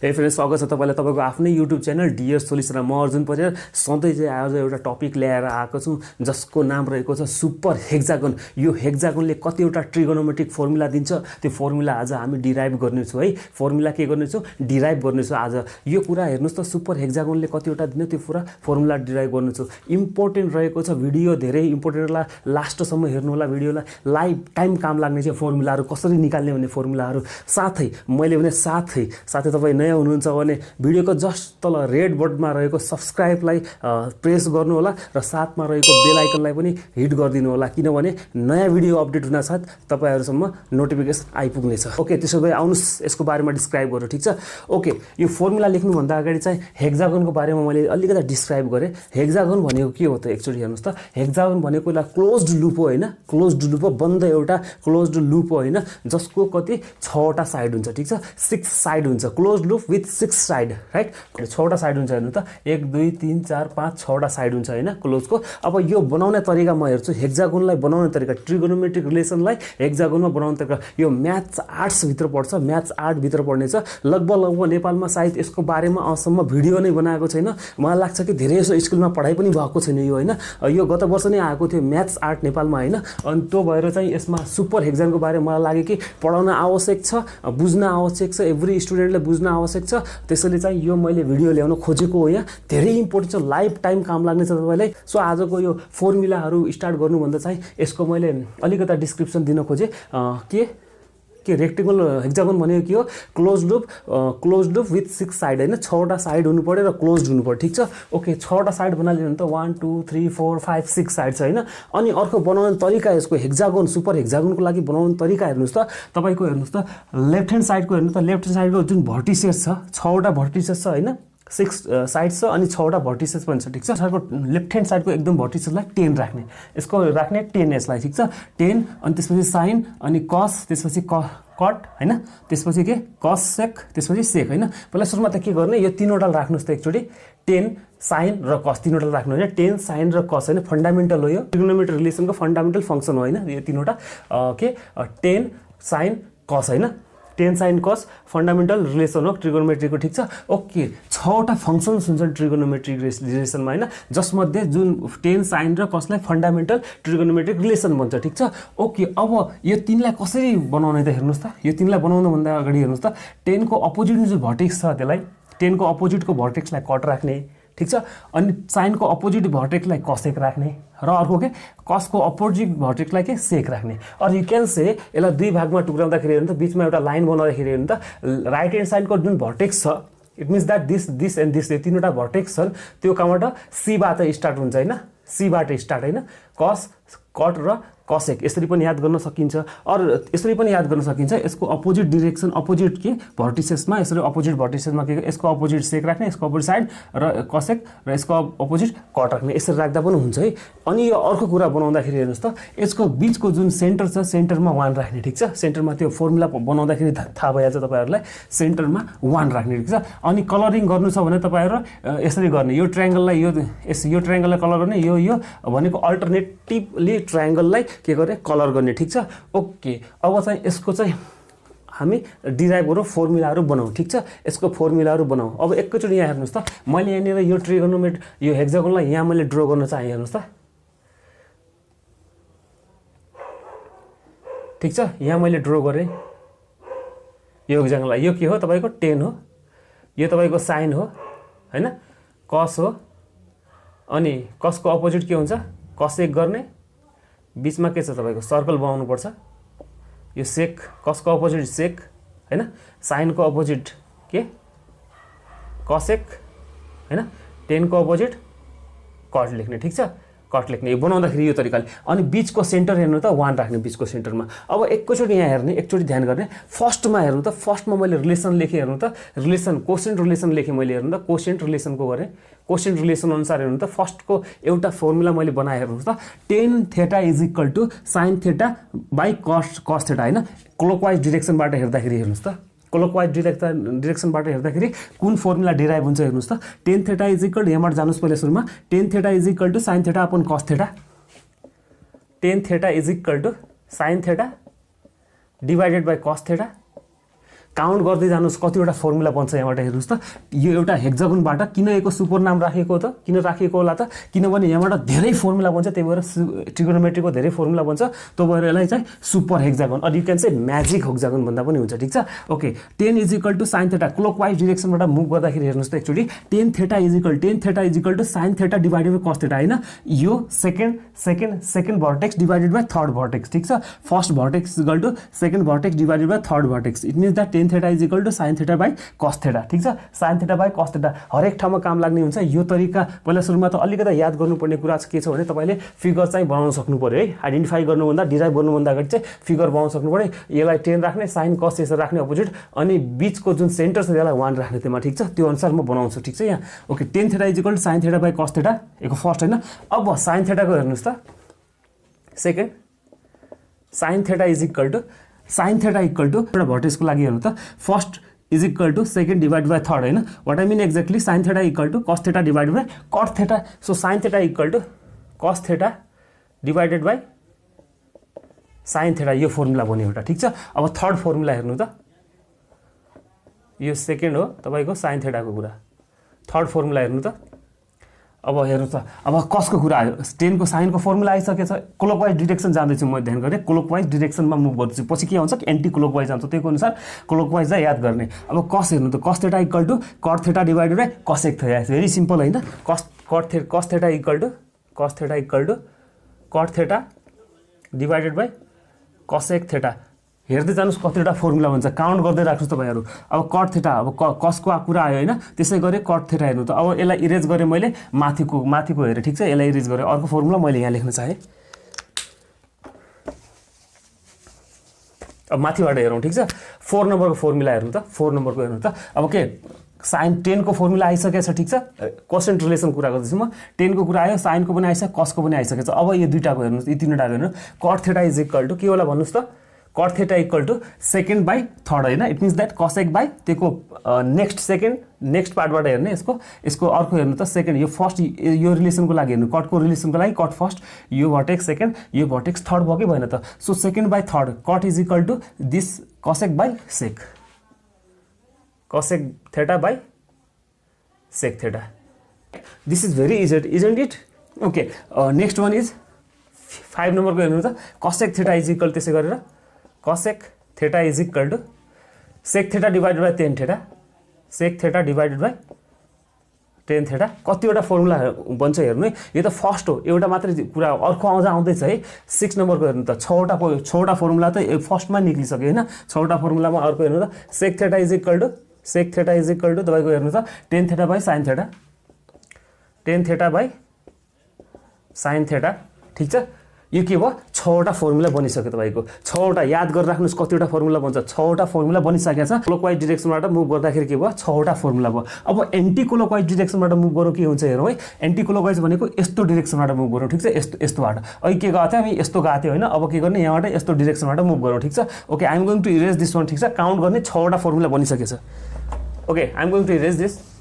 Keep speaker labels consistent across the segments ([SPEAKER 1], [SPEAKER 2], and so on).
[SPEAKER 1] हे फ्रेन्ड्स, स्वागत छ तपाईलाई तपाईको आफ्नै युट्युब च्यानल डियर सोल्युसन। म अर्जुन परियार सधैँ चाहिँ आज एउटा टपिक ल्याएर आएको छु जसको नाम रहेको छ सुपर हेक्सागन। यो हेक्सागनले कतिवटा ट्रिगोनोमेट्रिक फर्मुला दिन्छ, त्यो फर्मुला आज हामी डिराइभ गर्नेछौँ है। फर्मुला के गर्नेछौँ? डिराइभ गर्नेछौँ आज। यो कुरा हेर्नुस् त, सुपर हेक्सागनले कतिवटा दिन्छ त्यो पुरा फर्मुला डिराइभ गर्नेछौँ। इम्पोर्टेन्ट रहेको छ, भिडियो धेरै इम्पोर्टेन्ट होला, लास्टसम्म हेर्नु होला भिडियोलाई। लाइफ टाइम काम लाग्ने चाहिँ फर्मुलाहरू कसरी निकाल्ने भन्ने फर्मुलाहरू। साथै मैले भने साथै तपाईँ नयाँ हुनुहुन्छ भने भिडियोको जस्ट तल रेड बटनमा रहेको सब्सक्राइबलाई प्रेस गर्नु होला र साथमा रहेको बेल आइकनलाई पनि हिट गरिदिनु होला, किनभने नयाँ भिडियो अपडेट हुन साथ तपाईहरुसम्म नोटिफिकेसन आइपुग्नेछ। ओके, त्यसो भए आउनुस् यसको बारेमा डिस्क्राइब गरौँ, ठीक छ? ओके, यो फर्मुला लेख्नुभन्दा अगाडि चाहिँ हेक्सागनको बारेमा मैले अलिकति डिस्क्राइब गरेँ। हेक्सागन भनेको के हो त? एक्चुअली हेर्नुस् त, हेक्सागन भनेको एउटा क्लोज्ड लुप हो हैन? क्लोज्ड लुप हो, बन्द एउटा क्लोज्ड लुप हो हैन, जसको कति 6 वटा साइड हुन्छ, ठीक छ? 6 साइड हुन्छ। Closed loop with 6 side, right? 6 वटा साइड हुन्छ। हेर्नु त, 1 2 3 4 5 6 वटा साइड हुन्छ हैन क्लोजको। अब यो बनाउने तरिका म हेर्छु, हेक्सागनलाई बनाउने तरिका, ट्रिगोनोमेट्रिक रिलेसनलाई हेक्सागनमा बनाउने तरिका यो म्याथ्स आर्ट्स भित्र पर्छ, म्याथ्स आर्ट भित्र पर्नेछ। लगभग नेपालमा सायद यसको बारेमा अहिलेसम्म भिडियो नै बनाएको छैन। मलाई लाग्छ कि धेरै जसो स्कुलमा पढाइ पनि भएको छैन यो हैन। यो गत वर्ष नै आएको थियो म्याथ्स आर्ट नेपालमा हैन। अनि त्यो भएर चाहिँ यसमा सुपर हेक्सागनको बारेमा मलाई लाग्यो कि पढाउन आवश्यक छ, बुझ्न आवश्यक छ, एभ्री स्टुडेन्टले बुझ्न आवश्यक छ। त्यसैले चाहिँ यो मैले भिडियो ल्याउन खोजेको हो। यहाँ धेरै इम्पोर्टेन्ट छ, लाइफ टाइम काम लाग्ने छ तपाईलाई। सो आजको यो फर्मुलाहरू स्टार्ट गर्नुभन्दा चाहिँ यसको मैले अलिकता डिस्क्रिप्सन दिन खोजेँ। के रेक्टेङ्गल हेक्सागन भनेको के हो? क्लोज लुप विथ 6 साइड हैन, 6 वटा साइड हुनु पर्यो र क्लोज्ड हुनु पर्यो, ठीक छ? ओके, 6 वटा साइड बनाइदिनु भने त 1 2 3 4 5 6 साइड छ हैन। अनि अर्को बनाउने तरिका, यसको हेक्सागन सुपर हेक्सागनको लागि बनाउने तरिका हेर्नुस् त, तपाईको हेर्नुस् त, लेफ्ट ह्यान्ड साइडको हेर्नु त, लेफ्ट ह्यान्ड साइडको जुन भर्टिसेस छ, 6 वटा भर्टिसेस छ हैन, 6 साइड्स छ अनि 6 वटा भर्टिसेस पनि छ, ठीक छ? लेफ्ट ह्यान्ड साइडको एकदम भर्टिसेसलाई 10 राख्ने, यसको राख्ने 10 यसलाई, ठीक छ? 10 अनि त्यसपछि साइन अनि कस, त्यसपछि कट हैन, त्यसपछि के कस सेक, त्यसपछि सेक हैन। पहिला सुरुमा त के गर्ने, यो 3 वटा राख्नुस् त एकचोटी, 10 साइन र कस 3 वटा राख्नु हैन। 10 साइन र कस हैन, फन्डामेन्टल हो यो ट्रिगोनोमेट्रिक रिलेसनको फन्डामेन्टल फंक्सन हो हैन यो 3 वटा। के 10 साइन कस हैन, 10 साइन कस फन्डामेन्टल रिलेसन हो ट्रिगोनोमेट्रीको, ठीक छ? ओके, 6 वटा फंक्सन्स हुन्छन् ट्रिगोनोमेट्रिक रिलेसनमा हैन, जसमध्ये जुन 10 साइन र कसलाई फन्डामेन्टल ट्रिगोनोमेट्रिक रिलेसन भन्छ, ठीक छ? ओके, अब यो 3 लाई कसरी बनाउने त हेर्नुस् त। यो 3 लाई बनाउनु भन्दा अगाडि हेर्नुस् त, 10 को अपोजिट जुन भर्टेक्स छ त्यसलाई 10 को अपोजिटको भर्टेक्सलाई कट राख्ने, ठीक छ? अनि साइन को अपोजिट भर्टेक्सलाई कसेक राख्ने र अर्को के कस को अपोजिट भर्टेक्सलाई के सेक राख्ने। और यु क्यान से यसलाई 2 भागमा टुक्राउँदाखेरि हेर्नु त, बीचमा एउटा लाइन बनाउँदाखेरि हेर्नु त, राइट ह्यान्ड साइडको जुन भर्टेक्स छ, it means that this and this, यो 3 वटा भर्टेक्स छन्, त्यो कहाँबाट सी बाट स्टार्ट हुन्छ हैन, सी बाट स्टार्ट हैन, कस कट र कसेक यसरी पनि याद गर्न सकिन्छ। और यसरी पनि याद गर्न सकिन्छ, यसको अपोजिट डाइरेक्सन, अपोजिट के भर्टिसेसमा, यसरी अपोजिट भर्टिसेसमा के यसको अपोजिट सेक राख्ने, यसको अपोजिट साइड र कसेक र यसको अपोजिट कट राख्ने, यसरी राख्दा पनि हुन्छ है। अनि यो अर्को कुरा बनाउँदाखेरि हेर्नुस् त, यसको बीचको जुन सेन्टर छ, सेन्टरमा 1 राख्ने, ठीक छ? सेन्टरमा त्यो फर्मुला बनाउँदाखेरि थाहा भइहाल्छ तपाईहरुलाई, सेन्टरमा 1 राख्ने, ठीक छ? अनि कलरिङ गर्नु छ भने तपाईहरु यसरी गर्ने, यो ट्रायंगललाई यो ट्रायंगललाई कलर गर्ने, यो भनेको अल्टरनेटिभली ट्रायंगललाई के गर्ने, कलर गर्ने, ठीक छ? ओके, अब चाहिँ यसको चाहिँ हामी डिराइभ गरौँ, फर्मुलाहरू बनाऊ, ठीक छ? यसको फर्मुलाहरू बनाऊ। अब एकैचोटी यहाँ हेर्नुस् त, मैले यहाँनिर यो ट्रिगोनोमेट्री यो हेक्सागनलाई यहाँ मैले ड्र गर्न चाहे, हेर्नुस् त, ठीक छ? यहाँ मैले ड्र गरेँ यो हेक्सागनलाई। यो के हो तपाईको 10 हो, यो तपाईको साइन हो हैन, कस हो, अनि कसको अपोजिट के हुन्छ, कसेक गर्ने, बीचमा के छ तपाईको सर्कल बनाउनु पर्छ, यो सेक, कसको अपोजिट सेक हैन, साइन को अपोजिट के कसेक हैन, 10 को अपोजिट कट लेख्ने, ठीक छ? कट लेख्ने, यो बनाउँदाखेरि यो तरिकाले। अनि बीचको सेन्टर हेर्नु त 1 राख्ने बीचको सेन्टरमा। अब एकैचोटी यहाँ हेर्ने, एकचोटी ध्यान गर्ने, फर्स्टमा हेर्नु त, फर्स्टमा मैले रिलेसन लेखेँ, हेर्नु त, रिलेसन कोसेन्ट रिलेसन लेखेँ मैले, हेर्नु त, कोसेन्ट रिलेसनको गरेँ, कोसेन्ट रिलेसन अनुसार हेर्नु त, फर्स्टको एउटा फर्मुला मैले बनाए, हेर्नुस् त, tan theta is equal to sin theta by cos theta हैन, क्लकवाइज डाइरेक्सनबाट हेर्दाखेरि हेर्नुस् त, क्लकवाइज डाइरेक्सनबाट हेर्दाखेरि कुन फर्मुला डिराइभ हुन्छ हेर्नुस् त, tan theta is equal to, यहाँबाट जानुस् पहिले सुरुमा, tan theta is equal to sin theta upon cos theta, tan theta is equal to sin theta divided by cos theta count गर्दै जानुहोस् कतिवटा फर्मुला बन्छ यहाँबाट हेर्नुहोस् त। यो एउटा हेक्जागोनबाट किन यसको सुपर नाम राखेको त, किन राखेको होला त, किनभने यहाँबाट धेरै फर्मुला बन्छ, त्यही भएर ट्रिगोनोमेट्रीको धेरै फर्मुला बन्छ, त्यो भएर यसलाई चाहिँ super hexagon or you can say magic hexagon भन्दा पनि हुन्छ, ठिक छ। Okay, tan is equal to sine theta, clockwise डिरेक्सनबाट मुभ गर्दाखेरि हेर्नुहोस् त एकचोटि, tan theta is equal to sine theta divided by cos theta होइन, यो second vertex divided by third vertex, ठिक छ। First vertex equal to second vertex divided by third vertex, it means that tan theta is equal to sine theta by cos theta, ठिक छ। Sign theta by cos theta हरेक ठाउँमा काम लाग्ने हुन्छ। यो तरिका पहिला सुरुमा त अलिकति याद गर्नुपर्ने कुरा चाहिँ के छ भने तपाईँले फिगर चाहिँ बनाउन सक्नु पऱ्यो है। आइडेन्टिफाई गर्नुभन्दा डिराइभ गर्नुभन्दा अगाडि चाहिँ फिगर बनाउन सक्नु पऱ्यो। यसलाई 10 राख्ने, साइन कस यसरी राख्ने अपोजिट, अनि बिचको जुन सेन्टर छ त्यसलाई 1 राख्ने त्यसमा, ठिक छ। त्यो अनुसार म बनाउँछु, ठिक छ। यहाँ okay, tan theta is equal to sine theta by cos theta, यो फर्स्ट होइन। अब साइन थेटाको हेर्नुहोस् त, second sine theta is equal to एउटा भर्टेक्सको लागि हेर्नु त, first is equal to second divide by third होइन। What I mean exactly, sine theta equal to cos theta divided by cot theta. So sine theta equal to cos theta divided by sine theta, यो formula बन्यो एउटा, ठिक छ। अब third formula हेर्नु त, यो सेकेन्ड हो तपाईँको साइन थेटाको कुरा, थर्ड फर्मुला हेर्नु त। अब हेर्नु त, अब कसको कुरा आयो, 10 को साइनको फर्मुला आइसकेछ। क्लकवाइज डिरेक्सन जाँदैछु म, ध्यान गरेँ क्लकवाइज डिरेक्सनमा मुभ गर्दैछु, पछि के आउँछ एन्टी क्लकवाइज आउँछ, त्यही अनुसार क्लकवाइजलाई याद गर्ने। अब कस हेर्नु त, cos theta equal to cot theta divided by cosec theta, very simple होइन। Cos theta equal to cot theta divided by cosec theta. हेर्दै जानुहोस् कतिवटा फर्मुला भन्छ, काउन्ट गर्दै राख्नुहोस् तपाईँहरू। अब कट थेटा, अब कसको कुरा आयो होइन, त्यसै गरी कट थेटा हेर्नु त। अब यसलाई इरेज गरेँ मैले, माथिको हेरेँ, ठिक छ। यसलाई इरेज गरेँ, अर्को फर्मुला मैले यहाँ लेख्न चाहेँ। अब माथिबाट हेरौँ, ठिक छ। 4 नम्बरको फर्मुला हेर्नु त, 4 नम्बरको हेर्नु त। अब के साइन 10 को फर्मुला आइसकेको छ, ठिक छ। कोसेन्ट रिलेसन कुरा गर्दैछु म, 10 को कुरा आयो, साइनको पनि आइसक्यो, कसको पनि आइसकेको छ। अब यो दुईटाको हेर्नुहोस्, यी तीनवटाको हेर्नु। Cot theta is equal to के होला भन्नुहोस् त, cot theta equal to second by third होइन, it means that cosec by त्यसको नेक्स्ट पार्टबाट हेर्ने, यसको अर्को हेर्नु त, सेकेन्ड। यो फर्स्ट यो रिलेसनको लागि हेर्नु, कटको रिलेसनको लागि कट फर्स्ट, यो भर्टेक्स सेकेन्ड, यो भर्टेक्स थर्ड भयो कि भएन त। So second by third, cot is equal to this cosec by sec, cosec theta by sec theta. This is very easy, isn't it? Okay, next one is 5 नम्बरको हेर्नु त, cosec theta is equal, त्यसै गरेर cosec theta is equal to sec theta divided by tan theta, sec theta divided by tan theta. कतिवटा formula बन्छ हेर्नु है, यो त फर्स्ट हो, एउटा मात्रै कुरा, अर्को आउँदैछ है। 6 नम्बरको हेर्नु त, 6वटा फर्मुला त फर्स्टमा निक्लिसक्यो होइन। 6वटा फर्मुलामा अर्को हेर्नु त, सेक थेटा इज इक्वल टु तपाईँको हेर्नु त, tan theta by sine theta, ten theta by sine theta, ठिक छ। यो के भयो, 6वटा फर्मुला बनिसक्यो तपाईँको। 6वटा याद गरेर राख्नुहोस् कतिवटा फर्मुला बन्छ, 6वटा फर्मुला बनिसकेको छ। क्लकवाइज डिरेक्सनबाट मुभ गर्दाखेरि के भयो, 6वटा फर्मुला भयो। अब एन्टी क्लकवाइज डिरेक्सनबाट मुभ गरौँ, के हुन्छ हेरौँ है। एन्टी क्लकवाइज भनेको यस्तो डिरेक्सनबाट मुभ गरौँ, ठिक छ। यस्तोबाट अहिले के गएको थियो हामी, यस्तो गएको थियो होइन। अब के गर्ने, यहाँबाट यस्तो डिरेक्सनबाट मुभ गरौँ, ठिक छ। Okay, I am going to erase this one, ठिक छ। काउन्ट गर्ने, 6वटा फर्मुला बनिसकेको छ। Okay, I am going to erase this.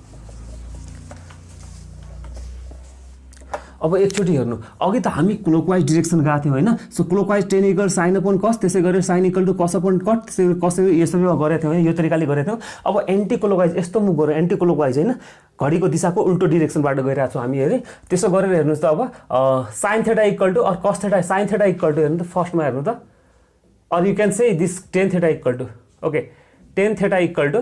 [SPEAKER 1] अब एकचोटि हेर्नु, अघि त हामी क्लकवाइज डिरेक्सन गएको थियौँ होइन। So clockwise 10 equal sine upon cos, त्यसै गरेर sine equal to cos upon cot, त्यसै गरी कस यसरी गरेको थियौँ, यो तरिकाले गरेको थियौँ। अब एन्टी क्लकवाइज यस्तो मुभ गरौँ, एन्टी क्लकवाइज होइन, घडीको दिशाको उल्टो डिरेक्सनबाट गइरहेको छौँ हामी हेरे। त्यसो गरेर हेर्नुहोस् त, अब sine theta equal to or cos theta, sine theta equal to हेर्नु त, फर्स्टमा हेर्नु त, or you can say this tan theta equal to, okay, tan theta equal to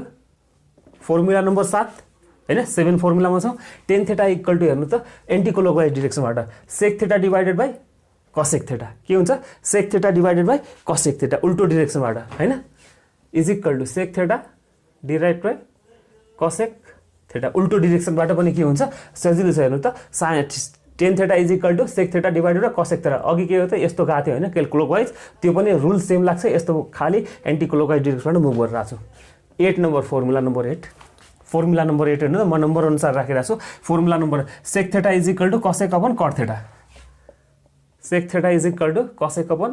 [SPEAKER 1] formula number 7 होइन, 7 फर्मुलामा छौँ। टेन थेटा इक्वल टु हेर्नु त, anti clockwise डिरेक्सनबाट sec theta divided by cosec theta, के हुन्छ, sec theta divided by cosec theta, उल्टो डिरेक्सनबाट होइन, is equal to sec theta divided by cosec theta. उल्टो डिरेक्सनबाट पनि के हुन्छ, सजिलो छ हेर्नु त। Tan theta is equal to sec theta divided by cosec theta. अघि के हो त, यस्तो गएको थियो होइन क्लकवाइज, त्यो पनि रुल सेम लाग्छ। यस्तो खालि एन्टी क्लकवाइज डिरेक्सनबाट मुभ गरिरहेको छु। 8 नम्बर फर्मुला नम्बर 8 हेर्नु त, म नम्बर अनुसार राखिरहेको छु। Formula number, sec theta is equal to cosec upon cot theta, sec theta is equal to cosec upon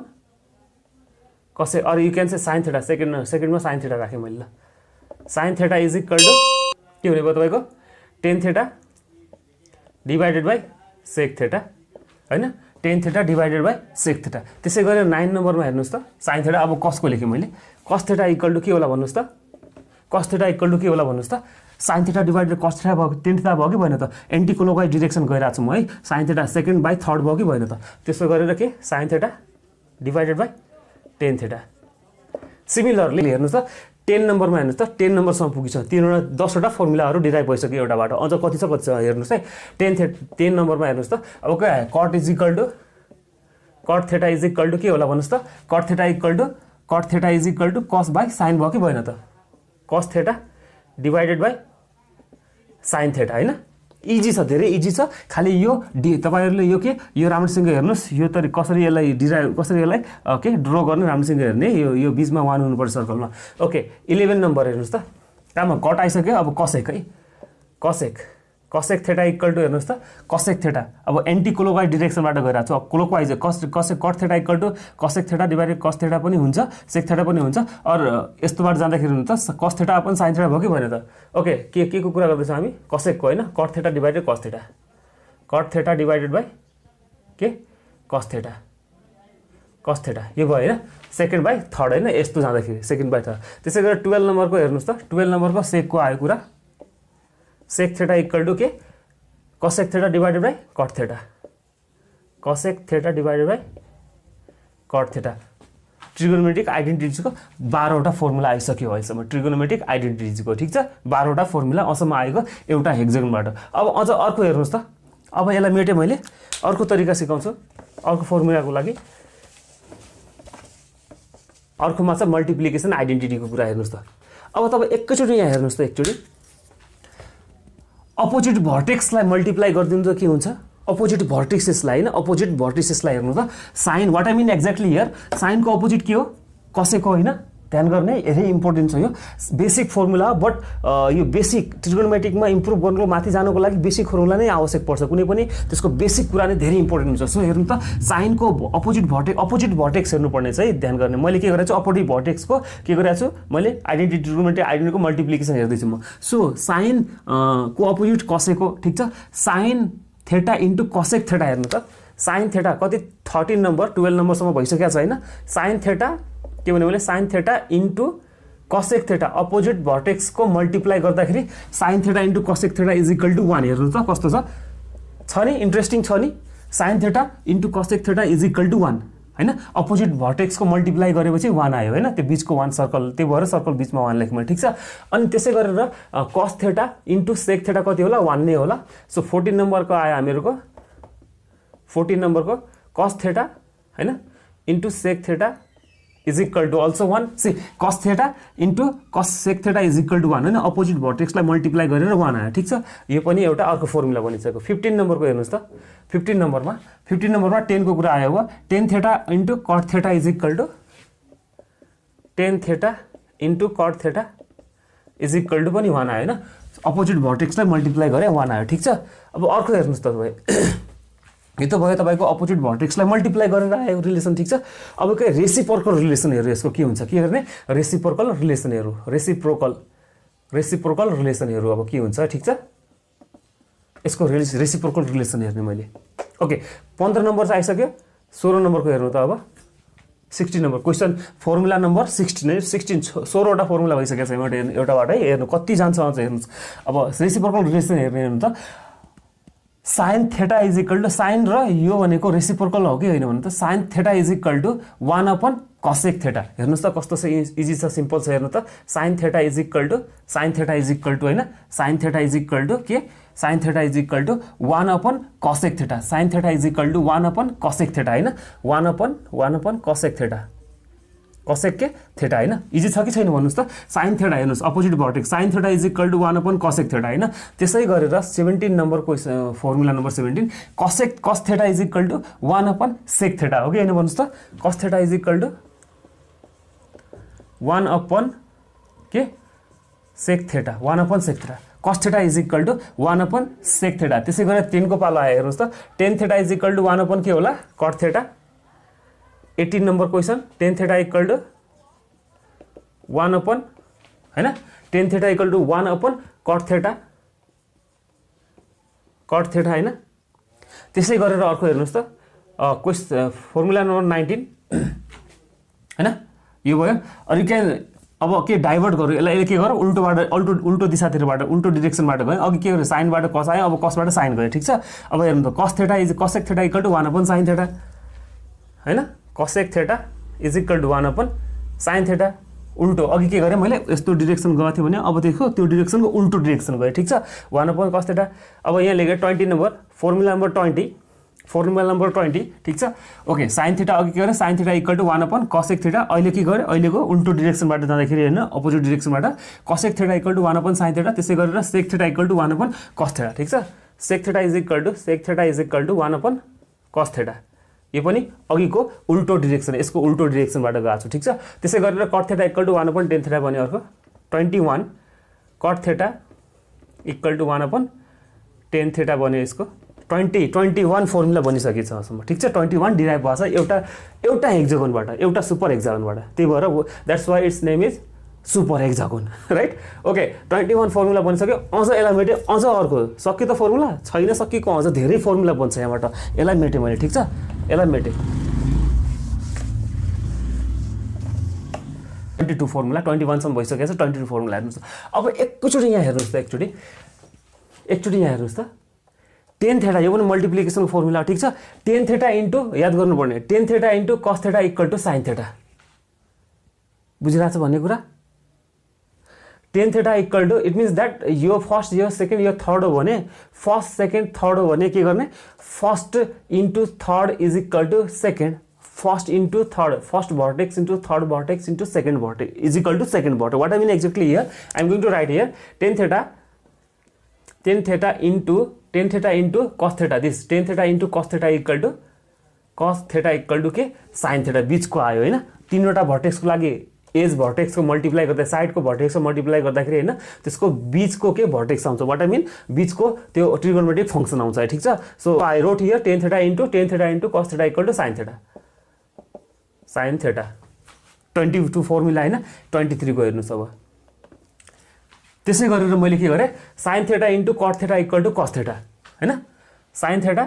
[SPEAKER 1] cosec, अरू you can say sine theta, सेकेन्डमा साइन थेटा राखेँ मैले। ल, sine theta is equal to के हुने भयो तपाईँको, tan theta divided by sec theta होइन, tan theta divided by sec theta. त्यसै गरेर 9 नम्बरमा हेर्नुहोस् त, साइन थेटा। अब कसको लेखेँ मैले, कस थेटा इक्वल टु के होला भन्नुहोस् त, कस थीटा इक्वल टु के होला भन्नुस् त sin theta divided cos theta भयो tan थीटा भयो कि भएन त एन्टी क्लोकवाइज डिरेक्सन गइरहेको छु म है sin theta second by third भयो कि भएन त त्यसो गरेर के sin theta divided by tan theta similarly हेर्नुस् त 10 नम्बरमा हेर्नुस् त 10 नम्बरसम्म पुगिछ 10 वटा फर्मुलाहरू डिराइभ भइसक्यो एउटाबाट अझ कति छ हेर्नुस् है 10 नम्बरमा हेर्नुस् त अब के cot is equal to cot theta is equal to के होला भन्नुस् त cot theta is equal to cos by sin भयो कि भएन त cos theta divided by sin theta हैन इजी छ धेरै इजी छ खाली यो तपाईहरुले यो के यो राम्रोसँग हेर्नुस् यो तरी कसरी यसलाई के ड्रा गर्ने राम्रोसँग हेर्ने यो बीचमा 1 हुनु पर्छ सर्कलमा ओके 11 नम्बर हेर्नुस् त काममा कट आइसक्यो अब cosec है cosec थीटा इक्वल टु हेर्नुस् त cosec थीटा अब एन्टी क्लोकवाइज डिरेक्सनबाट गइराछ clockwise cosec cot theta equal to cosec theta divided cos theta पनि हुन्छ sec थीटा पनि हुन्छ अर यस्तोबाट जाँदाखेरि हुन्छ cos theta upon sin theta भयो कि भएन त ओके के को कुरा गर्दैछौँ हामी cosec को हैन cot theta divided cos theta cot theta divided by के cos थीटा यो भयो हैन सेकेन्ड बाइ थर्ड हैन यस्तो जाँदाखेरि सेकेन्ड बाइ थर्ड त्यसैगरी 12 नम्बरको हेर्नुस् त 12 नम्बरको sec को आयो कुरा sec थीटा इक्वल टु के cosec theta divided by cot theta cosec theta divided by cot theta trigonometric आइडेन्टिटीको 12 वटा फर्मुला आइसक्यो अहिलेसम्म ट्रिगोनोमेट्रिक आइडेन्टिटीको ठीक छ 12 वटा फर्मुला असम्म आएको एउटा हेक्सागनबाट अब अझ अर्को हेर्नुस् त अब यसलाई मेटे मैले अर्को तरिका सिकाउँछु अर्को फर्मुलाको लागि अर्कोमा चाहिँ मल्टिप्लिकेसन आइडेन्टिटीको कुरा हेर्नुस् त अब तपाईं एकैचोटी यहाँ हेर्नुस् त एकचोटी अपोजिट भर्टेक्सलाई मल्टिप्लाई गरिदिनु त के हुन्छ अपोजिट भर्टेक्सेसलाई हैन अपोजिट भर्टेक्सेसलाई हेर्नु त sine what I mean exactly here sine को अपोजिट के हो cosec हो हैन ध्यान गर्ने धेरै इम्पोर्टेन्ट छ यो बेसिक फर्मुला बट यो बेसिक ट्रिगोनोमेट्रिकमा इम्प्रुभ गर्नको माथि जानको लागि बेसिक फर्मुला नै आवश्यक पर्छ कुनै पनि त्यसको बेसिक कुरा नै धेरै इम्पोर्टेन्ट हुन्छ सो हेर्नु त साइन को अपोजिट भर्टेक्स हेर्नु पर्ने चाहिँ ध्यान गर्ने मैले के गरेछु अपोजिट भर्टेक्सको के गरेछु मैले आइडेन्टिटी ट्रिगोनोमेट्रिक आइडेन्टिटीको मल्टिप्लिकेसन हेर्दै छु म सो साइन को अपोजिट cosec हो ठीक छ sign theta into cosec theta हेर्नु त साइन थीटा कति 13 नम्बर 12 नम्बरसम्म भइसकेको छ हैन साइन थीटा के भने मैले sine theta into cosec theta opposite vertex को मल्टिप्लाई गर्दाखेरि sine theta into cosec theta is equal to 1 हेर्नु त कस्तो छ नि इन्ट्रेस्टिङ छ नि sine theta into cosec theta is equal to 1 हैन अपोजिट भर्टेक्स को मल्टिप्लाई गरेपछि 1 आयो हैन त्यो बीचको 1 सर्कल त्यो भएर सर्कल बीचमा 1 लेख्नु ठीक छ अनि त्यसै गरेर cos theta into sec theta कति होला 1 नै होला सो 14 नम्बरको आयो हामीहरुको 14 नम्बरको cos थीटा हैन into sec theta is equal to also 1 see cos theta into cos sec theta is equal to 1 हैन अपोजिट भर्टेक्सलाई मल्टिप्लाई गरेर 1 आयो ठीक छ यो पनि एउटा अर्को फर्मुला बनिसक्यो 15 नम्बरको हेर्नुस् त 15 नम्बरमा 10 को कुरा आयो हो tan theta into cot theta is equal to tan theta into cot theta is equal to पनि 1 आयो हैन अपोजिट भर्टेक्सलाई मल्टिप्लाई गरे 1 आयो ठीक छ अब अर्को हेर्नुस् त तपाई यो त भयो तपाईको अपोजिट भर्टेक्सलाई मल्टिप्लाई गरेर आएको रिलेसन ठीक छ अब के रेसिप्रोकल रिलेसन हेरु यसको के हुन्छ के गर्ने रेसिप्रोकल रिलेसन हेरु रेसिप्रोकल रिलेसन हेरु अब के हुन्छ ठीक छ यसको रेसिप्रोकल रिलेसन हेर्ने मैले ओके 15 नम्बर चाहिँ आइसक्यो 16 नम्बरको हेर्नु त अब 16 नम्बर क्वेशन फर्मुला नम्बर 16 वटा फर्मुला भइसकेको छ एउटाबाट है हेर्नु कति जान्छ अझ हेर्नुस् अब रेसिप्रोकल रिलेसन हेर्ने त sin theta is equal to sin र यो भनेको रेसिप्रोकल हो कि हैन भने त sin theta is equal to 1 upon cosec theta हेर्नुस् त कस्तो छ इजी छ सिम्पल छ हेर्नु त sin theta is equal to हैन sin theta is equal to के sin theta is equal to 1 upon cosec theta sin theta is equal to 1 upon cosec theta हैन 1 अपन cosec थीटा cosec के theta हैन easy छ कि छैन भन्नुस् त sin थीटा हेर्नुस् opposite vertex sin theta is equal to 1 upon cosec theta हैन त्यसै गरेर 17 नम्बरको formula number 17 cos theta is equal to 1 upon sec theta हो कि हैन भन्नुस् त cos theta is equal to 1 upon के sec theta 1 upon sec theta cos theta is equal to 1 upon sec theta त्यसै गरेर 10 को पालो आयो हेर्नुस् त tan theta is equal to 1 upon के होला cot theta 18 number question tan theta equal to 1 upon हैन tan theta equal to 1 upon cot theta हैन त्यसै गरेर अर्को हेर्नुस् त क्वेश्चन फर्मुला नम्बर 19 हैन यो भयो अनि अब के डाइभर्ट गरौँ यसलाई के गर उल्टोबाट उल्टो दिशातिरबाट उल्टो डिरेक्सनबाट गयो अघि के गर्यो साइनबाट कस आयो अब कसबाट साइन गयो ठीक छ अब हेर्नु त cos theta is cosec theta equal to 1/sin theta हैन cosec theta is equal to 1/sin theta उल्टो अघि के गरे मैले यस्तो डिरेक्सन गएको थिएँ भने अब देखो त्यो डिरेक्सनको उल्टो डिरेक्सन गयो ठीक छ 1/cos थीटा अब यहाँ लेखे 20 नम्बर फर्मुला नम्बर 20 ठीक छ ओके sin थीटा अघि के गरे sin theta equal to 1/cosec theta अहिले के गरे अहिलेको उल्टो डिरेक्सनबाट जाँदाखेरि हैन अपोजिट डिरेक्सनबाट cosec theta equal to 1/sin theta त्यसै गरेर sec theta equal to 1/cos theta ठीक छ sec theta is equal to 1/cos theta यो पनि अघिको उल्टो डिरेक्सन यसको उल्टो डिरेक्सनबाट गएको छु ठीक छ त्यसै गरेर cot theta equal to 1/tan theta बन्यो अर्को 21 cot theta equal to 1/tan theta बन्यो यसको 21 फर्मुला बनिसकेछ अहिलेसम्म ठीक छ 21 डिराइभ भएको छ एउटा हेक्सागोनबाट एउटा सुपर हेक्सागोनबाट त्यही भएर that's why it's name is super hexagon right okay 21 formula बनिसक्यो अझ यसलाई मेटे अझ अर्को सक्यो त फर्मुला छैन सकेको अझ धेरै फर्मुला बन्छ यहाँबाट यसलाई मेटे मैले ठीक छ यसलाई मेटे 22 फर्मुला 21 सम्म भइसकेछ 22 फर्मुला हेर्नुस् अब एकचोटी यहाँ हेर्नुस् त एकचोटी यहाँ हेर्नुस् त tan थीटा यो पनि मल्टिप्लिकेसनको फर्मुला ठीक छ tan थीटा इन्टु याद गर्नुपर्ने tan theta into cos theta equal to sin theta बुझिरहेछ भन्ने कुरा tan theta equal to it means that यो फर्स्ट यो सेकेन्ड यो थर्ड हो भने फर्स्ट सेकेन्ड थर्ड हो भने के गर्ने first into third is equal to second first into third first vertex into third vertex into second vertex is equal to second vertex what I mean exactly here I am going to write here tan theta into cos theta this tan theta into cos theta equal to के sin theta बीचको आयो हैन तीनवटा भर्टेक्सको लागि as भर्टेक्सको multiply गर्दा साइडको भर्टेक्सको multiply गर्दाखेरि हैन त्यसको बीचको के भर्टेक्स आउँछ व्हाट आई मीन बीचको त्यो ट्रिगोनोमेट्रिक फंक्सन आउँछ ठीक छ so I wrote here tan theta into cos theta equal to sin theta 22 formula हैन 23 को हेर्नुस् अब त्यसै गरेर मैले के गरे sin theta into cot theta equal to cos theta हैन sin theta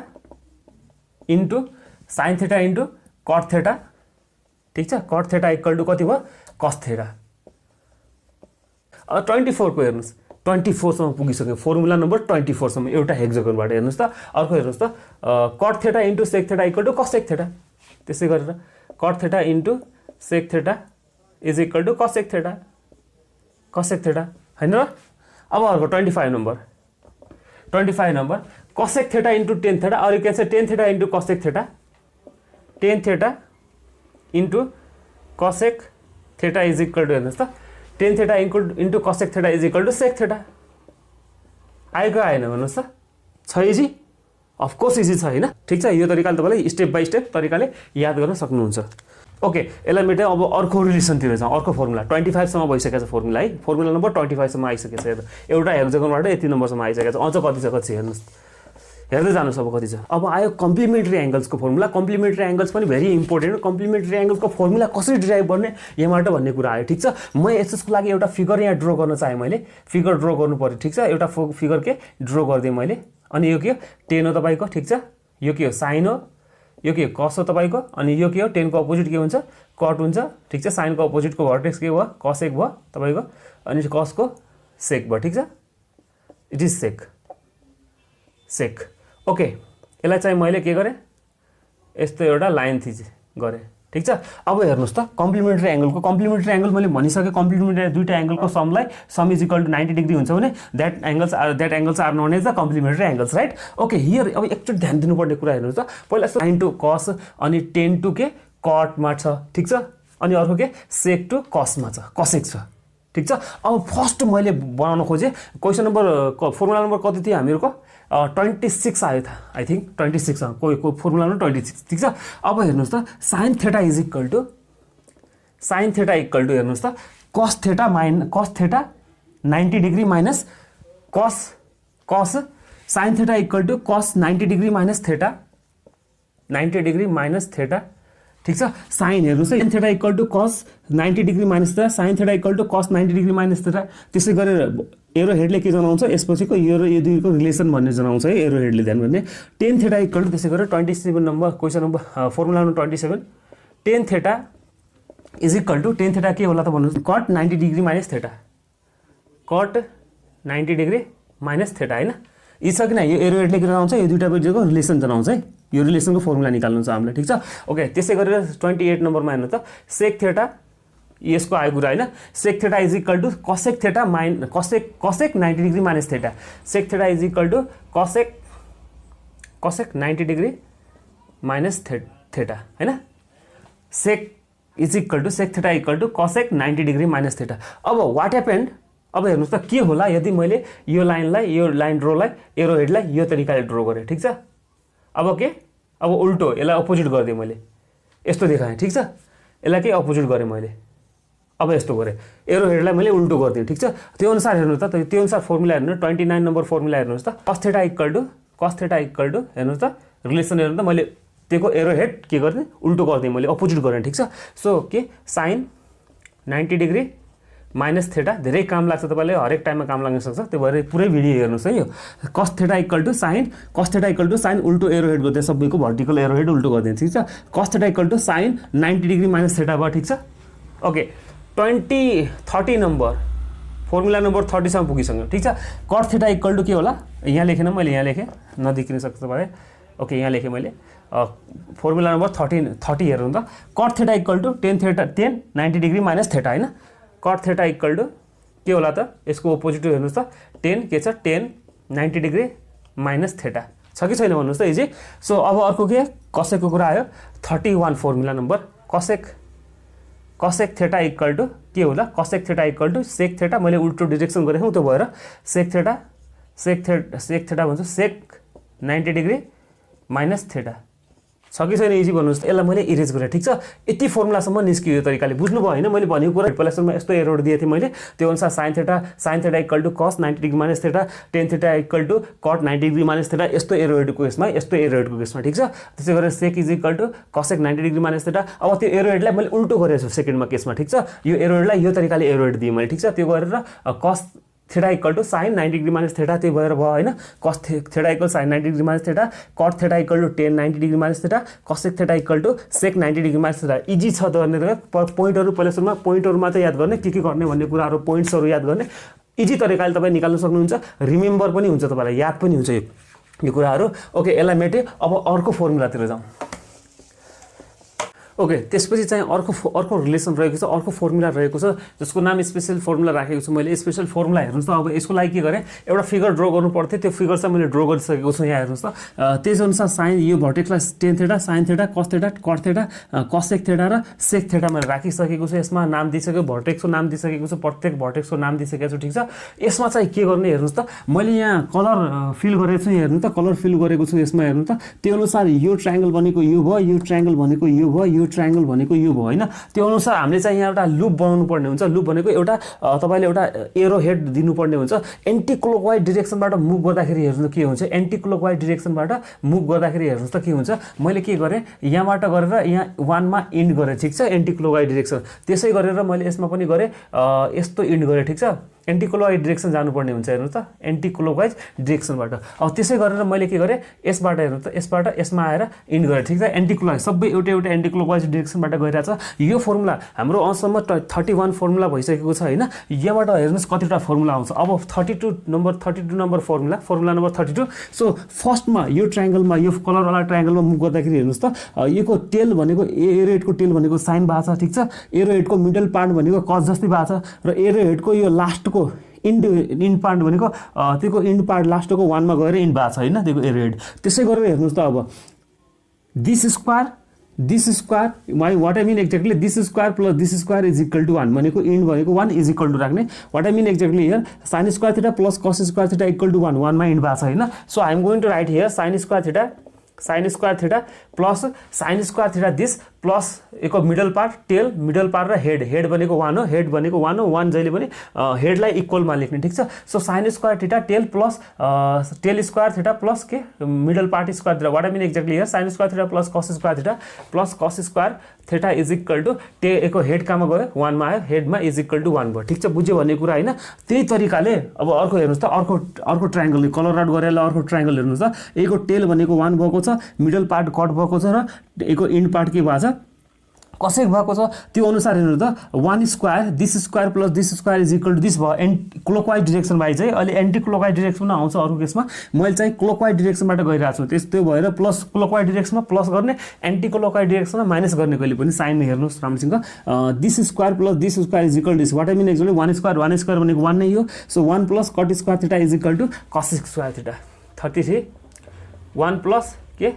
[SPEAKER 1] into cot theta ठीक छ cot थीटा इक्वल टु कति भयो cos थीटा अब 24 को हेर्नुस् 24 सम्म पुगिसक्यो फर्मुला नम्बर 24 सम्म एउटा हेक्सागोनबाट हेर्नुस् त अर्को हेर्नुस् त cot theta into sec theta equal to cosec theta त्यसै गरेर cot theta into sec theta is equal to cosec theta हैन र अब अर्को 25 number cosec theta into tan theta और के छ tan theta into cosec theta tan theta into cosec theta is equal to हेर्नुस् त tan theta into cosec theta is equal to sec theta आएको आएन भन्नुस् त छ इजी अफ कोर्स इजी छ हैन ठीक छ यो तरिकाले तपाईले स्टेप बाइ स्टेप तरिकाले याद गर्न सक्नुहुन्छ ओके यसलाई मेटे अब अर्को रिलेसनतिर जाउँ अर्को फर्मुला 25 सम्म भइसकेछ फर्मुला है फर्मुला नम्बर 25 सम्म आइसकेछ एउटा हेक्सागोनबाट यति नम्बरसम्म आइसकेछ अझ कति छ हेर्नुस् हेर्दै जानुस् अब कति छ अब आयो कम्प्लिमेन्टरी एंगल्सको फर्मुला कम्प्लिमेन्टरी एंगल्स पनि भेरी इम्पोर्टेन्ट कम्प्लिमेन्टरी एंगल्सको फर्मुला कसरी डिराइभ गर्ने यहाँबाट भन्ने कुरा आयो ठीक छ म यसको लागि एउटा फिगर यहाँ ड्रा गर्न चाहे मैले फिगर ड्रा गर्नु पर्यो ठीक छ एउटा फिगर के ड्रा गर्दै मैले अनि यो के tan हो तपाईको ठीक छ यो के हो sin हो यो के cos हो तपाईको अनि यो के हो tan को अपोजिट के हुन्छ cot हुन्छ ठीक छ sin को अपोजिट को भर्टेक्स के भयो cosec भयो तपाईको अनि cos को sec भयो ठीक छ इट इज sec ओके यसलाई चाहिँ मैले के गरे यस्तो एउटा लाइन थिचे गरे ठीक छ अब हेर्नुस् त कम्प्लिमेन्टरी एंगल मैले भनिसके कम्प्लिमेन्टरी दुईटा एंगलको समलाई sum is equal to 90 degree हुन्छ भने that angles are known as the complementary angles right okay here अब एकचोटी ध्यान दिनुपर्ने कुरा हेर्नुस् त पहिला sin टु cos अनि tan टु के cot मा छ ठीक छ अनि अर्को के sec टु cos मा छ cosec छ ठीक छ अब फर्स्ट मैले बनाउन खोजे क्वेशन नम्बर फर्मुला नम्बर कति थियो हामीहरुको 26 आयो था आई थिंक 26 कोही फर्मुला नम्बर 26 ठीक छ अब हेर्नुस् त sin theta is equal to हेर्नुस् त cos theta 90 degree minus cos sin theta equal to cos 90 degree minus theta 90 degree minus theta ठीक छ sin हेर्नुस् sin theta equal to cos 90 degree minus theta sin theta equal to cos 90 degree minus theta त्यसै गरेर arrow Hadlee के जनाउँछ यसपछिको यो र यो दुईको रिलेसन भन्ने जनाउँछ है एरो हेडले ध्यान गर्ने tan थीटा इक्वल टु त्यसै गरेर 27 number question number formula number 27 tan is equal to tan theta के होला त भन्नुहोस् cot 90 degree minus theta cot 90 degree minus theta हैन यी छ किन यो एरो लेखेर आउँछ यो दुईटा बिचको रिलेसन जनाउँछ है यो रिलेसनको फर्मुला निकाल्नु छ हामीले ठीक छ ओके त्यसै गरेर 28 नम्बरमा हेर्नु त सेक थीटा यसको आयो कुरा हैन sec theta is equal to cosec theta cosec 90 degree minus theta sec theta is equal to cosec 90 degree minus theta हैन sec is equal to sec theta equal to cosec 90 degree minus theta अब what happened अब हेर्नुस् त के होला यदि मैले यो लाइन ड्रोलाई एरो हेडलाई यो तरिकाले ड्रो गरे ठीक छ अब के अब उल्टो यसलाई अपोजिट गर्दिए मैले यस्तो देखाएँ ठीक छ यसलाई के अपोजिट गरे मैले अब यस्तो गरे एरो हेडलाई मैले उल्टो गर्दिए ठीक छ त्यो अनुसार हेर्नु त त्यो अनुसार फर्मुला हेर्नु 29 नम्बर फर्मुला हेर्नुस् त cos थीटा इक्वल टु हेर्नुस् त रिलेसन हेर्नु त मैले त्यसको एरो हेड के गर्ने उल्टो गर्दिए मैले अपोजिट गरेँ ठीक छ सो के साइन 90 डिग्री माइनस थीटा धेरै काम लाग्छ तपाईले हरेक टाइममा काम लाग्न सक्छ त्यो भएर पुरै भिडियो हेर्नुस् है यो cos theta equal to sine उल्टो एरो हेड गर्दै सबैको भर्टिकल एरो हेड उल्टो गर्दिन्छ ठीक छ cos theta equal to sine 90 degree minus theta भयो ठीक छ ओके 30 नम्बर फर्मुला नम्बर 30 सम्म पुगिसक्यो ठीक छ cot थीटा इक्वल टु के होला यहाँ लेखेन मैले यहाँ लेखेँ नदेखिन सक्छ तपाईले ओके यहाँ लेखेँ मैले फर्मुला नम्बर 30 हेर्नु त cot theta equal to 10 90 degree minus theta हैन cot थीटा इक्वल टु के होला त यसको अपोजिट हेर्नुस् त 10 के छ 10 90 डिग्री माइनस थीटा छ कि छैन भन्नुस् त इजी सो अब अर्को के कसेकको कुरा आयो 31 formula number cosec theta equal to के होला cosec theta equal to sec theta मैले उल्टो डिरेक्सन गरेँ त्यो भएर सेक थीटा भन्छ सेक 90 डिग्री माइनस थीटा छ कि छैन इजी भन्नुस् यसलाई मैले इरेज गरेँ ठीक छ यति फर्मुलासम्म निस्कियो यो तरिकाले बुझ्नुभयो हैन मैले भनेको कुरा रिप्लेसनमा यस्तो एरोड दिए थिए मैले त्यो अनुसार sine theta equal to cos 90 degree minus theta tan theta equal to cot 90 degree minus theta यस्तो एरोडको केसमा ठीक छ त्यसै गरेर sec is equal to cosec 90 degree minus theta अब त्यो एरोडलाई मैले उल्टो गरेछु सेकेन्डमा केसमा ठीक छ यो एरोडलाई यो तरिकाले एरोड दिए मैले ठीक छ त्यो गरेर cos theta equal to sine 90 degree minus theta त्यो भएर भयो हैन cos theta equal sine 90 degree minus theta cot theta equal to tan 90 degree minus theta cosec theta equal to sec 90 degree minus theta easy छ त भनेर पोइन्टहरु पहिला सुरुमा पोइन्टहरु मात्र याद गर्ने के गर्ने भन्ने कुराहरु पोइन्ट्सहरु याद गर्ने इजी तरिकाले तपाई निकाल्न सक्नुहुन्छ रिमेम्बर पनि हुन्छ तपाईलाई याद पनि हुन्छ यो कुराहरु ओके यसलाई मेटे अब अर्को फर्मुलातिर जाउँ ओके त्यसपछि चाहिँ अर्को रिलेसन रहेको छ अर्को फर्मुला रहेको छ जसको नाम स्पेशल फर्मुला राखेको छु मैले स्पेशल फर्मुला हेर्नुस् त अब यसको लागि के गरे एउटा फिगर ड्रा गर्नु पर्थ्यो त्यो फिगर चाहिँ मैले ड्रा गरिसकेको छु यहाँ हेर्नुस् त त्यस अनुसार साइन यो vertical tan theta sin theta cos theta cot theta cosec theta र sec थीटा मैले राखिसकेको छु यसमा नाम दिइसकेको भर्टेक्सको नाम दिइसकेको छु प्रत्येक भर्टेक्सको नाम दिइसकेको छु ठीक छ यसमा चाहिँ के गर्ने हेर्नुस् त मैले यहाँ कलर फिल गरेको छु हेर्नु त कलर फिल गरेको छु यसमा हेर्नु त त्यो अनुसार यो ट्रायंगल बनेको यो भयो यो ट्रायंगल बनेको यो भयो यो ट्रायंगल भनेको यो भयो हैन त्यो अनुसार हामीले चाहिँ यहाँ एउटा लुप बनाउनु पर्ने हुन्छ लुप भनेको एउटा तपाईले एउटा एरो हेड दिनुपर्ने हुन्छ एन्टी क्लकवाइज डाइरेक्सनबाट मुभ गर्दाखेरि हेर्नु के हुन्छ एन्टी क्लकवाइज डाइरेक्सनबाट मुभ गर्दाखेरि हेर्नुस् त के हुन्छ मैले के गरे यहाँबाट गरेर यहाँ 1 मा इन्ड गरे ठीक छ एन्टी क्लकवाइज डाइरेक्सन त्यसै गरेर मैले यसमा पनि गरे यस्तो इन्ड गरे ठीक छ एन्टी क्लकवाइज डाइरेक्सन जानुपर्ने हुन्छ हेर्नु त एन्टी क्लकवाइज डाइरेक्सनबाट अब त्यसै गरेर मैले के गरे यसबाट हेर्नु त यसबाट यसमा आएर इन्ड गरे ठीक छ एन्टी क्लकवाइज सबै एउटा एन्टी क्लकवाइज डाइरेक्सनबाट गइरहेछ यो फर्मुला हाम्रो अन्तसम्म 31 फर्मुला भइसकेको छ हैन यहाँबाट हेर्नुस् कतिवटा फर्मुला आउँछ अब 32 नम्बर फर्मुला नम्बर 32 सो फर्स्टमा यो ट्रायंगलमा यो कलर वाला ट्रायंगलमा मुभ गर्दाखेरि हेर्नुस् त योको टेल भनेको एरो हेडको टेल भनेको साइन भएको छ ठीक छ एरो हेडको मिडल पार्ट भनेको कस जस्तै भएको छ र एरो हेडको यो लास्टको इन्ड पार्ट भनेको त्यसको इन्ड पार्ट लास्टको 1 मा गएर इन्ड भएको छ हैन त्यसको एरो हेड त्यसै गरेर हेर्नुस् त अब this square what I mean exactly this square plus this square is equal to 1 भनेको इन्ड भनेको 1 इज इक्वल टु राख्ने what I mean exactly here sin square theta plus cos square theta equal to 1 मा end भएको छ हैन so I am going to write here sin square theta plus sin square theta this plus एको middle part र head भनेको 1 हो head भनेको 1 हो 1 जहिले पनि हेडलाई इक्वलमा लेख्ने ठीक छ so sin square theta tail plus tail square theta plus के middle part square theta what I mean exactly here sin square theta plus cos square theta plus cos square theta is equal to एको head कामा गयो 1 मा आयो हेडमा is equal to 1 भयो ठीक छ बुझ्यो भन्ने कुरा हैन त्यही तरिकाले अब अर्को हेर्नुस् त अर्को ट्रायंगल कलर आउट गरेर अर्को ट्रायंगल हेर्नुस् त एको टेल भनेको 1 भएको छ मिडल पार्ट कट भएको छ र एको इन्ड पार्ट के भएको छ कसैक भएको छ त्यो अनुसार हेर्नु त 1 square this square plus this square is equal to this भयो क्लोकवाइज डिरेक्सन बाइ चाहिँ अहिले एन्टी क्लोकवाइज डिरेक्सनमा आउँछ अरू केसमा मैले चाहिँ क्लोकवाइज डिरेक्सनबाट गइरहेको छु त्यो भएर प्लस क्लोकवाइज डिरेक्सनमा प्लस गर्ने एन्टी क्लोकवाइज डिरेक्सनमा माइनस गर्ने कहिले पनि साइन हेर्नुहोस् राम्रोसँग this square plus this square is equal to this what I mean actually 1 square भनेको 1 नै हो so 1 plus cot square theta is equal to cos square theta 33 1 plus के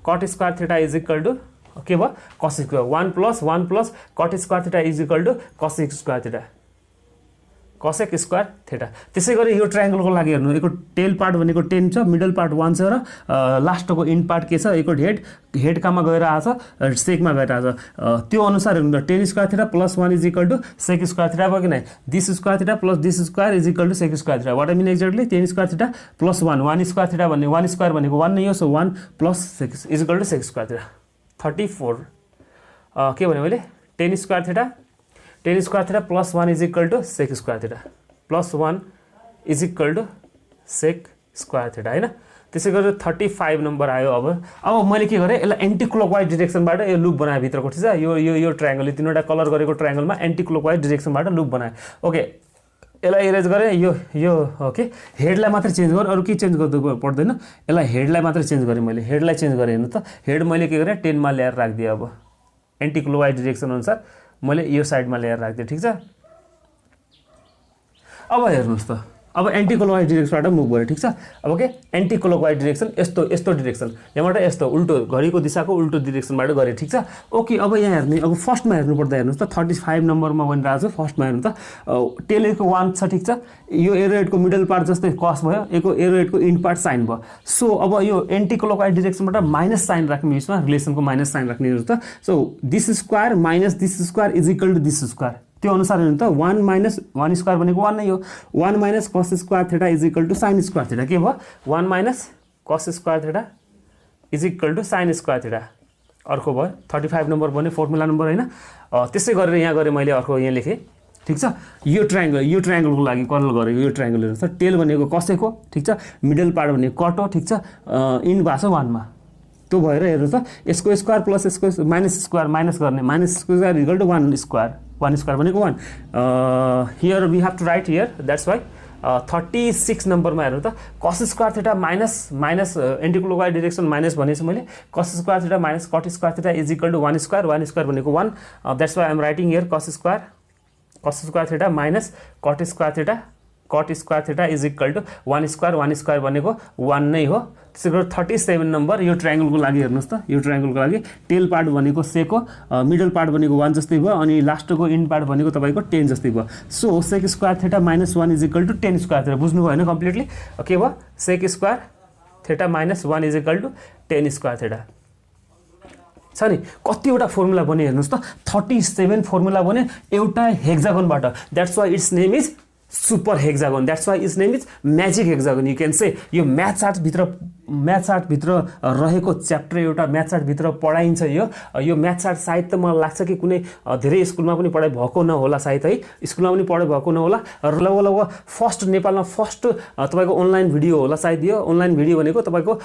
[SPEAKER 1] cot square theta is equal to के भयो cos square 1 plus cot square theta is equal to cosec square theta cosec square theta त्यसै गरी यो ट्रायंगलको लागि हेर्नु यसको tail part भनेको 10 छ मिडल पार्ट 1 छ र लास्टको एन्ड पार्ट के छ यसको हेड कामा गएर आछ सेकमा गएर आछ त्यो अनुसार हेर्नु त 10 square theta plus 1 is equal to sec square theta भयो कि नै this square theta plus this square is equal to sec square theta what I mean exactly 10 square theta plus 1 square theta भन्ने 1 स्क्वायर भनेको 1 नै हो so 1 plus sec is equal to sec square theta 34 के भने मैले 10 square theta 10 square theta plus 1 is equal to sec square theta plus 1 is equal to sec square theta हैन त्यसै गरी 35 नम्बर आयो अब मैले के गरे यसलाई एन्टी क्लोकवाइज डिरेक्सनबाट यो लुप बनाए भित्रको ठीक छ यो ट्रायंगल तीनवटा कलर गरेको ट्रायंगलमा एन्टी क्लोकवाइज डिरेक्सनबाट लुप बनाए ओके यसलाई इरेज गरे यो ओके हेडलाई मात्र चेन्ज गर अरु के चेन्ज गर्नु पर्दैन यसलाई हेडलाई मात्र चेन्ज गरे मैले हेडलाई चेन्ज गरे हेर्नु त हेड मैले के गरे 10 मा ल्याएर राख्दिए अब एन्टी क्लोकवाइज डिरेक्सन अनुसार मैले यो साइडमा ल्याएर राख्दिए ठीक छ अब हेर्नुस् त अब एन्टी क्लोकवाइज डिरेक्सनबाट मुभ गरे ठीक छ अब के एन्टी क्लोकवाइज डिरेक्सन यस्तो डिरेक्सन यहाँबाट यस्तो उल्टो घडीको दिशाको उल्टो डिरेक्सनबाट गरे ठीक छ ओके अब यहाँ हेर्नु अब फर्स्टमा हेर्नु पर्दा हेर्नुस् त 35 नम्बरमा भनिरहेको छु फर्स्टमा हेर्नु त टेलको 1 छ ठीक छ यो एरोहेडको मिडल पार्ट जस्तै कस भयो यसको एरोहेडको इन्ड पार्ट साइन भयो सो अब यो एन्टी क्लोकवाइज डिरेक्सनबाट माइनस साइन राख्ने यसमा रिलेसनको माइनस साइन राख्ने हेर्नुस् त so this square minus this square is equal to this square त्यो अनुसार हेर्नु त 1 माइनस 1 स्क्वायर भनेको 1 नै हो 1 minus cos square theta is equal to sin square theta के भयो 1 minus cos square theta is equal to sin square theta अर्को भयो 35 नम्बर बन्यो फर्मुला नम्बर हैन त्यसै गरेर यहाँ गरे मैले अर्को यहाँ लेखे ठीक छ यो ट्रायंगलको लागि कर्ल गरेको यो ट्रायंगल हेर्नु त टेल भनेको कसेको ठीक छ मिडल पार्ट भनेको कट हो ठीक छ इन भाषा 1 मा त्यो भएर हेर्नु त यसको स्क्वायर प्लस यसको माइनस स्क्वायर माइनस गर्ने minus square equal to 1 square भनेको 1 here we have to write here that's why 36 नम्बरमा हेर्नु त cos square theta minus anti clockwise direction minus भनेछु मैले cos square theta minus cot square theta is equal to 1 square भनेको 1 that's why I am writing here cos square theta minus cot square theta is equal to 1 square भनेको 1 नै हो त्यसै गरी 37 number यो ट्रायंगलको लागि हेर्नुस् त यो ट्रायंगलको लागि टेल पार्ट भनेको सेक हो मिडल पार्ट भनेको 1 जस्तै भयो अनि लास्टको एन्ड पार्ट भनेको तपाईको 10 जस्तै भयो so sec square theta minus 1 is equal to 10 square theta बुझ्नु भयो हैन कम्प्लिटली के भयो sec square theta minus 1 is equal to 10 square theta छ नि कतिवटा फर्मुला बन्यो हेर्नुस् त 37 फर्मुला बन्यो एउटा हेक्सागनबाट that's why it's name is super hexagon that's why it's name is magic hexagon you can say यो म्याथ चार्ट भित्र रहेको च्याप्टर एउटा म्याथ चार्ट भित्र पढाइन्छ यो म्याथ चार्ट सायद त मलाई लाग्छ कि कुनै धेरै स्कुलमा पनि पढाइ भएको नहोला सायद है स्कुलमा पनि पढाइ भएको नहोला र लगभग फर्स्ट नेपालमा फर्स्ट तपाईको अनलाइन भिडियो होला सायद यो अनलाइन भिडियो भनेको तपाईको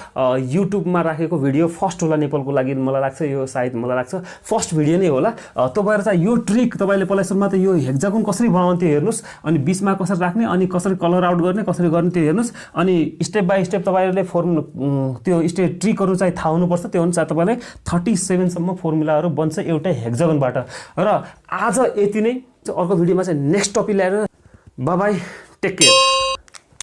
[SPEAKER 1] युट्युबमा राखेको भिडियो फर्स्ट होला नेपालको लागि मलाई लाग्छ यो सायद मलाई लाग्छ फर्स्ट भिडियो नै होला त्यो भएर चाहिँ यो ट्रिक तपाईले पहिला सुरुमा त यो हेक्सागन कसरी बनाउँथे हेर्नुस् अनि बीचमा कसरी राख्ने अनि कसरी कलर आउट गर्ने कसरी गर्ने त्यो हेर्नुस् अनि स्टेप बाइ स्टेप तपाईहरुले फर्मुला त्यो स्टेप ट्रिकहरु चाहिँ थाहा हुनुपर्छ त्यो अनुसार तपाईलाई 37 सम्म फर्मुलाहरु बन्छ एउटा हेक्सागनबाट र आज यति नै अर्को भिडियोमा चाहिँ नेक्स्ट टपिक ल्याएर बाइ बाइ टेक केयर